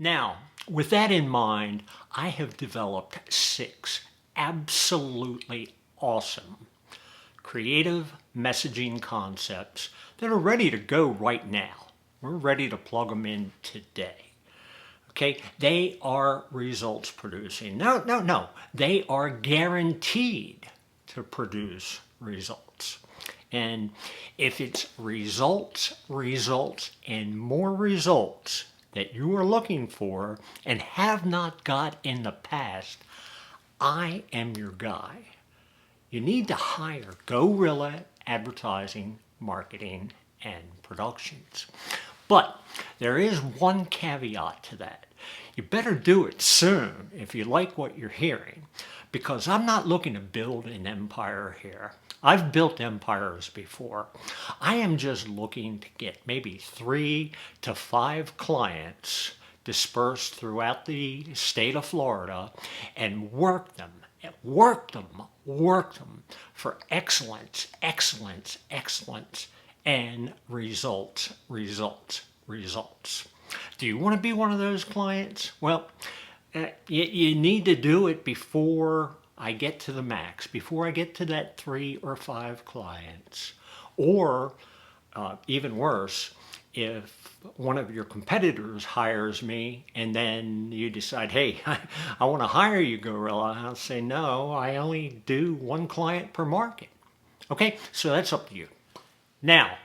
Now, with that in mind, I have developed 6 absolutely awesome creative messaging concepts that are ready to go right now. We're ready to plug them in today. Okay, they are results producing. No. They are guaranteed to produce results. And if it's results, and more results that you are looking for and have not got in the past, I am your guy. You need to hire GO-RILLA Advertising, Marketing, and Productions. But there is one caveat to that. You better do it soon if you like what you're hearing, because I'm not looking to build an empire here. I've built empires before. I am just looking to get maybe 3 to 5 clients dispersed throughout the state of Florida and work them for excellence, and results. Do you want to be one of those clients? Well, you need to do it before I get to the max, before I get to that 3 or 5 clients. Or even worse, if one of your competitors hires me and then you decide, hey, I want to hire you, GO-RILLA, I'll say, no, I only do 1 client per market. Okay, so that's up to you. Now,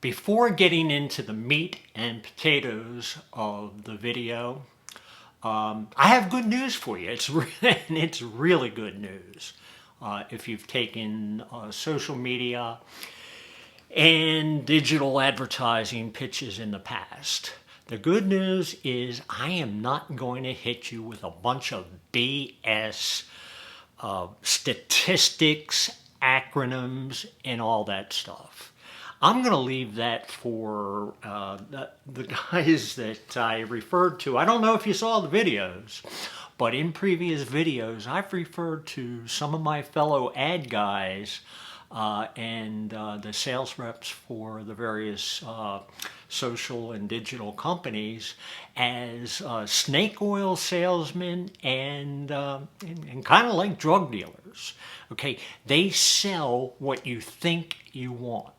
before getting into the meat and potatoes of the video, I have good news for you. It's really good news. If you've taken social media and digital advertising pitches in the past, the good news is I am not going to hit you with a bunch of BS statistics, acronyms, and all that stuff. I'm going to leave that for the guys that I referred to. I don't know if you saw the videos, but in previous videos, I've referred to some of my fellow ad guys and the sales reps for the various social and digital companies as snake oil salesmen and kind of like drug dealers. Okay, they sell what you think you want.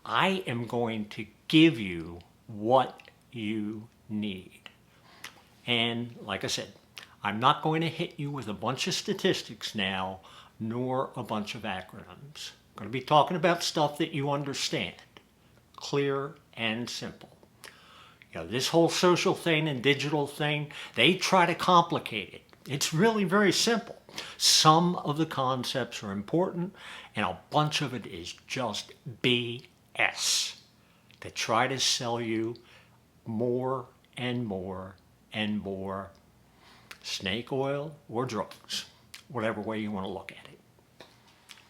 I am going to give you what you need. And like I said, I'm not going to hit you with a bunch of statistics now, nor a bunch of acronyms. I'm going to be talking about stuff that you understand, clear and simple. You know, this whole social thing and digital thing, they try to complicate it. It's really very simple. Some of the concepts are important, and a bunch of it is just BS. To try to sell you more and more and more snake oil or drugs, whatever way you want to look at it.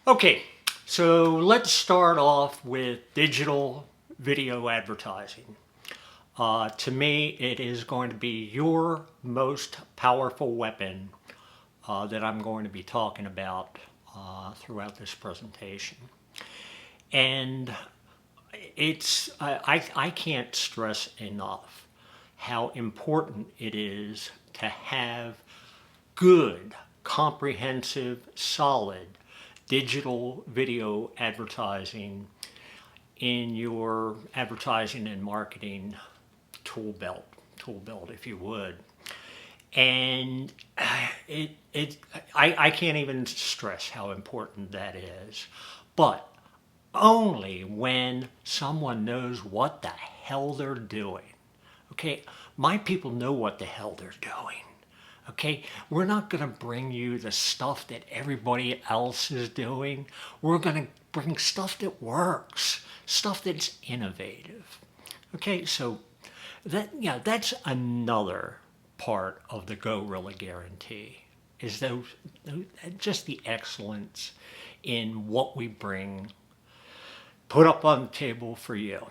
Okay, so let's start off with digital video advertising. To me, it is going to be your most powerful weapon that I'm going to be talking about throughout this presentation. And I can't stress enough how important it is to have good, comprehensive, solid digital video advertising in your advertising and marketing tool belt, if you would. And I can't even stress how important that is. But only when someone knows what the hell they're doing. Okay, my people know what the hell they're doing. Okay, we're not going to bring you the stuff that everybody else is doing. We're going to bring stuff that works, stuff that's innovative. Okay, so that's another part of the GO-RILLA guarantee, is just the excellence in what we bring, put up on the table for you.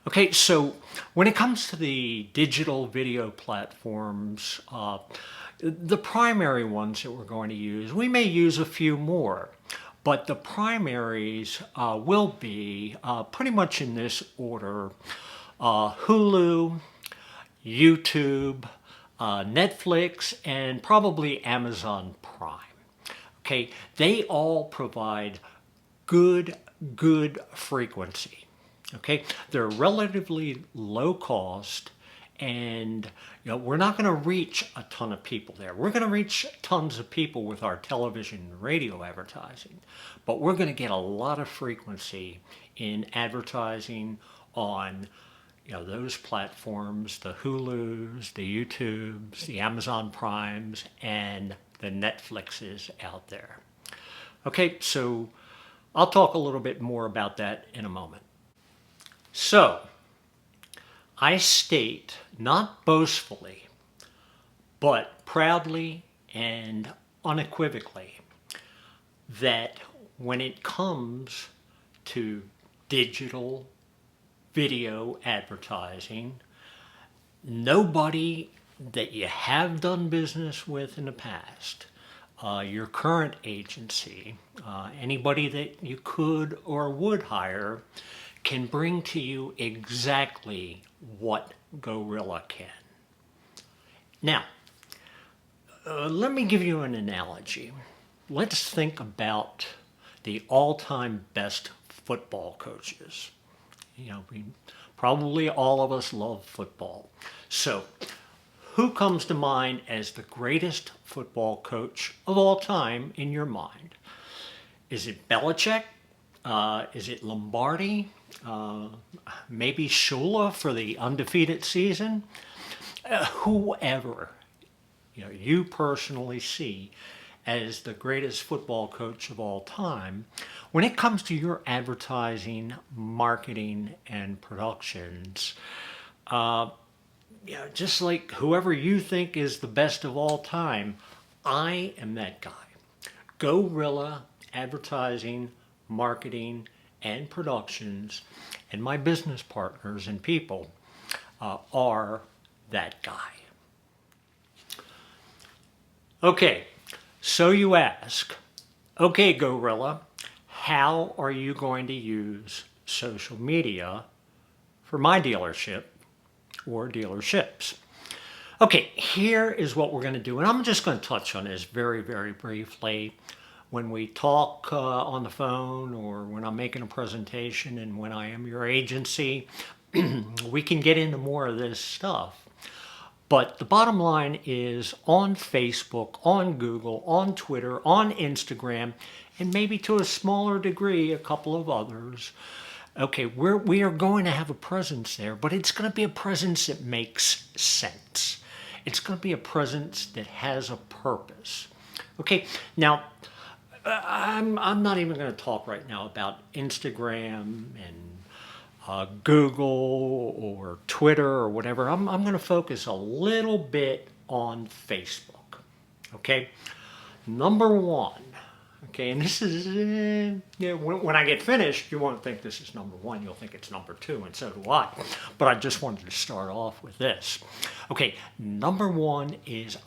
Okay, so when it comes to the digital video platforms, the primary ones that we're going to use, we may use a few more, but the primaries will be pretty much in this order: Hulu, YouTube, Netflix, and probably Amazon Prime. Okay, they all provide good frequency. Okay, they're relatively low cost, and we're not going to reach a ton of people there. We're going to reach tons of people with our television and radio advertising, but we're going to get a lot of frequency in advertising on those platforms, the Hulus, the YouTubes, the Amazon Primes, and the Netflixes out there. Okay, so I'll talk a little bit more about that in a moment. So, I state, not boastfully, but proudly and unequivocally, that when it comes to digital video advertising, nobody that you have done business with in the past, your current agency, anybody that you could or would hire, can bring to you exactly what GO-RILLA can. Now, let me give you an analogy. Let's think about the all-time best football coaches. Probably all of us love football. So, who comes to mind as the greatest football coach of all time in your mind? Is it Belichick? Is it Lombardi? Maybe Shula for the undefeated season? Whoever you personally see as the greatest football coach of all time, when it comes to your advertising, marketing, and productions, just like whoever you think is the best of all time, I am that guy. GO-RILLA Advertising, Marketing, and Productions, and my business partners and people are that guy. Okay, so you ask, okay, GO-RILLA, how are you going to use social media for my dealership or dealerships? Okay, here is what we're going to do, and I'm just going to touch on this very, very briefly. When we talk on the phone, or when I'm making a presentation, and when I am your agency, we can get into more of this stuff. But the bottom line is, on Facebook, on Google, on Twitter, on Instagram, and maybe to a smaller degree, a couple of others, okay, we are going to have a presence there, but it's going to be a presence that makes sense. It's going to be a presence that has a purpose. Okay, now, I'm not even going to talk right now about Instagram and Google or Twitter or whatever. I'm going to focus a little bit on Facebook. Okay, number one. Okay, and this is, when I get finished, you won't think this is number one. You'll think it's number two, and so do I. But I just wanted to start off with this. Okay, number one is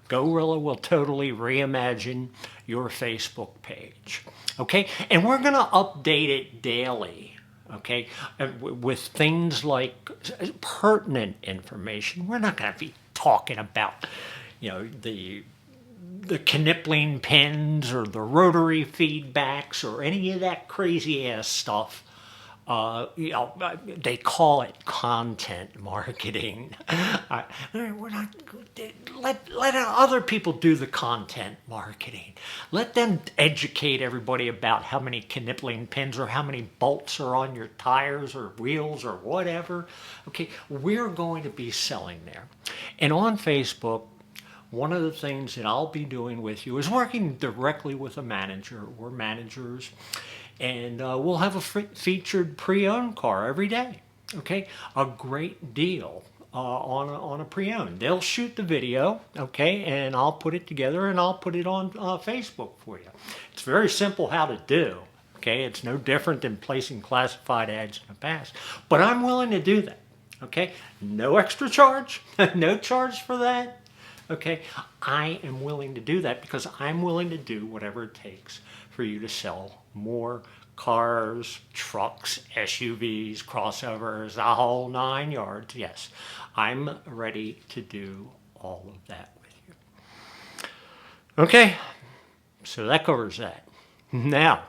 GO-RILLA will totally reimagine your Facebook page. Okay, and we're going to update it daily. Okay, with things like pertinent information. We're not going to be talking about, the Knippling pins or the rotary feedbacks or any of that crazy ass stuff. They call it content marketing. Let other people do the content marketing. Let them educate everybody about how many Knippling pins or how many bolts are on your tires or wheels or whatever. Okay, we're going to be selling there. And on Facebook, one of the things that I'll be doing with you is working directly with a manager or managers, and we'll have a featured pre-owned car every day. Okay, a great deal on a pre-owned. They'll shoot the video, okay, and I'll put it together and I'll put it on Facebook for you. It's very simple how to do. Okay, it's no different than placing classified ads in the past, but I'm willing to do that. Okay, no extra charge, no charge for that. Okay, I am willing to do that because I'm willing to do whatever it takes for you to sell more cars, trucks, SUVs, crossovers, the whole 9 yards. Yes, I'm ready to do all of that with you. Okay, so that covers that. Now,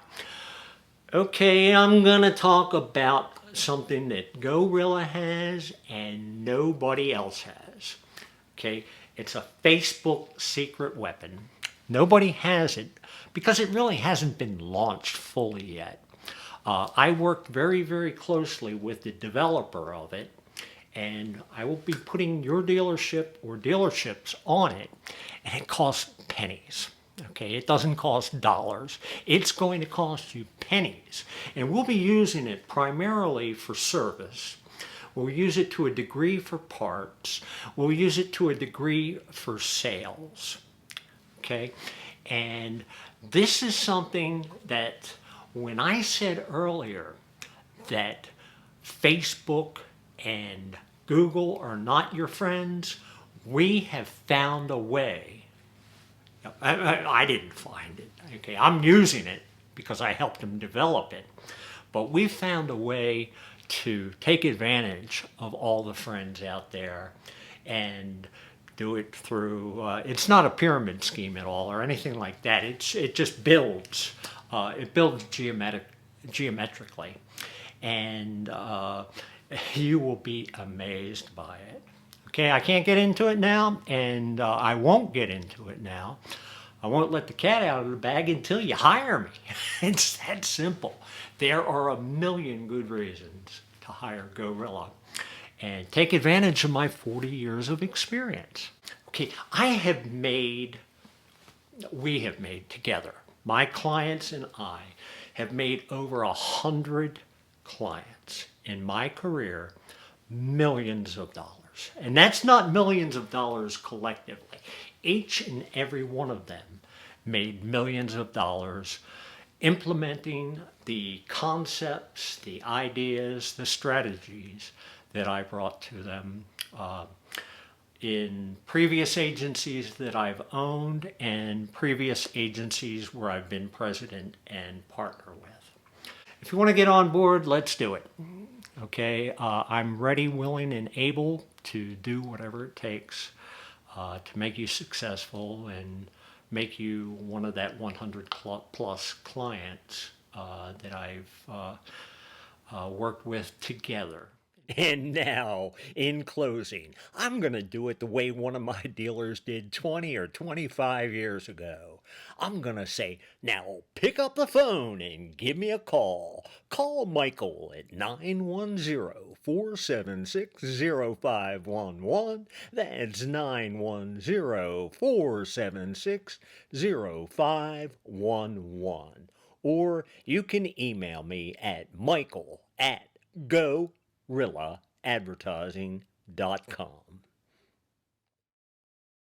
okay, I'm going to talk about something that GO-RILLA has and nobody else has. Okay, it's a Facebook secret weapon. Nobody has it because it really hasn't been launched fully yet. I worked very, very closely with the developer of it, and I will be putting your dealership or dealerships on it, and it costs pennies. Okay, it doesn't cost dollars. It's going to cost you pennies, and we'll be using it primarily for service. We'll use it to a degree for parts. We'll use it to a degree for sales. Okay, and this is something that when I said earlier that Facebook and Google are not your friends, we have found a way. I didn't find it. Okay, I'm using it because I helped them develop it. But we found a way to take advantage of all the friends out there and do it through, it's not a pyramid scheme at all or anything like that. It just builds. It builds geometrically. And you will be amazed by it. Okay, I can't get into it now, and I won't get into it now. I won't let the cat out of the bag until you hire me. It's that simple. There are a million good reasons to hire GO-RILLA and take advantage of my 40 years of experience. Okay, we have made together, my clients and I have made over 100 clients in my career millions of dollars. And that's not millions of dollars collectively. Each and every one of them made millions of dollars implementing the concepts, the ideas, the strategies that I brought to them in previous agencies that I've owned and previous agencies where I've been president and partner with. If you want to get on board, let's do it. Okay, I'm ready, willing, and able to do whatever it takes to make you successful and make you one of that 100 plus clients that I've worked with together. And now, in closing, I'm going to do it the way one of my dealers did 20 or 25 years ago. I'm going to say, now pick up the phone and give me a call. Call Michael at 910-476-0511. That's 910-476-0511. Or you can email me at michael@GO-RILLA'Advertising.com.